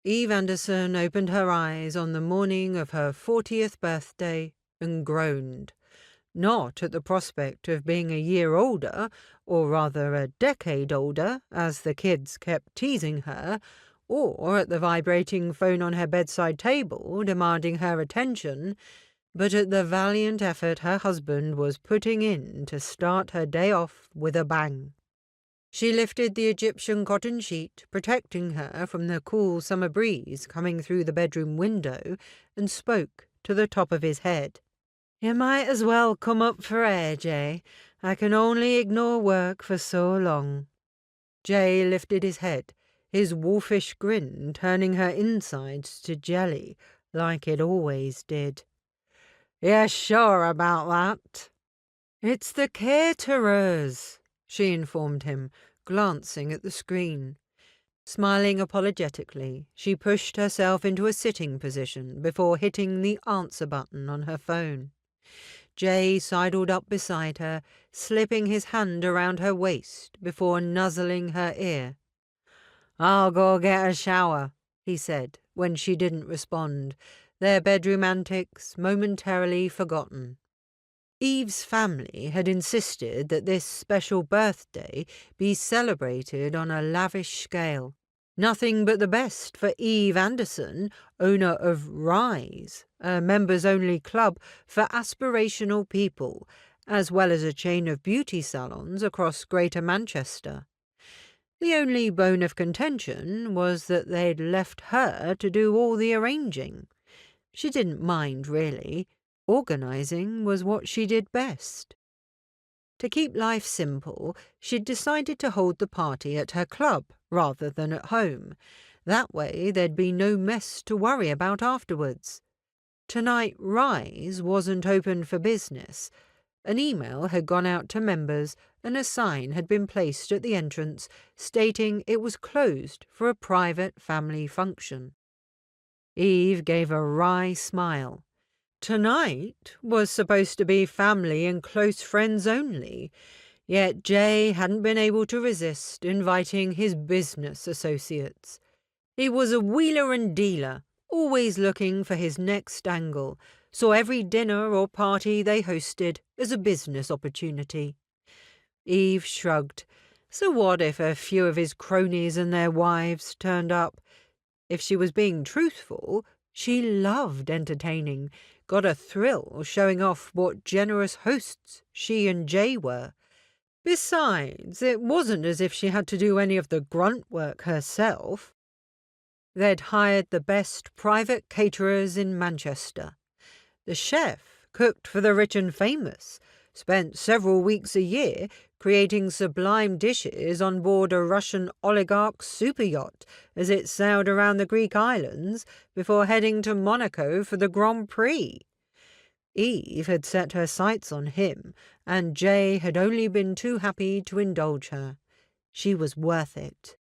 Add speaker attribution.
Speaker 1: Eve Anderson opened her eyes on the morning of her 40th birthday and groaned. Not at the prospect of being a year older, or rather a decade older, as the kids kept teasing her, or at the vibrating phone on her bedside table demanding her attention, but at the valiant effort her husband was putting in to start her day off with a bang. She lifted the Egyptian cotton sheet, protecting her from the cool summer breeze coming through the bedroom window, and spoke to the top of his head. "You might as well come up for air, Jay. I can only ignore work for so long." Jay lifted his head, his wolfish grin turning her insides to jelly, like it always did. "You're sure about that?" "It's the caterers," she informed him, glancing at the screen. Smiling apologetically, she pushed herself into a sitting position before hitting the answer button on her phone. Jay sidled up beside her, slipping his hand around her waist before nuzzling her ear. "I'll go get a shower," he said when she didn't respond, their bedroom antics momentarily forgotten. Eve's family had insisted that this special birthday be celebrated on a lavish scale. Nothing but the best for Eve Anderson, owner of Rise, a members-only club for aspirational people, as well as a chain of beauty salons across Greater Manchester. The only bone of contention was that they'd left her to do all the arranging. She didn't mind, really. Organising was what she did best. To keep life simple, she'd decided to hold the party at her club rather than at home. That way there'd be no mess to worry about afterwards. Tonight Rise wasn't open for business. An email had gone out to members and a sign had been placed at the entrance stating it was closed for a private family function. Eve gave a wry smile. Tonight was supposed to be family and close friends only, yet Jay hadn't been able to resist inviting his business associates. He was a wheeler and dealer, always looking for his next angle, saw every dinner or party they hosted as a business opportunity. Eve shrugged. So what if a few of his cronies and their wives turned up? If she was being truthful, she loved entertaining, got a thrill showing off what generous hosts she and Jay were. Besides, it wasn't as if she had to do any of the grunt work herself. They'd hired the best private caterers in Manchester. The chef cooked for the rich and famous, spent several weeks a year creating sublime dishes on board a Russian oligarch's super yacht as it sailed around the Greek islands before heading to Monaco for the Grand Prix. Eve had set her sights on him, and Jay had only been too happy to indulge her. She was worth it.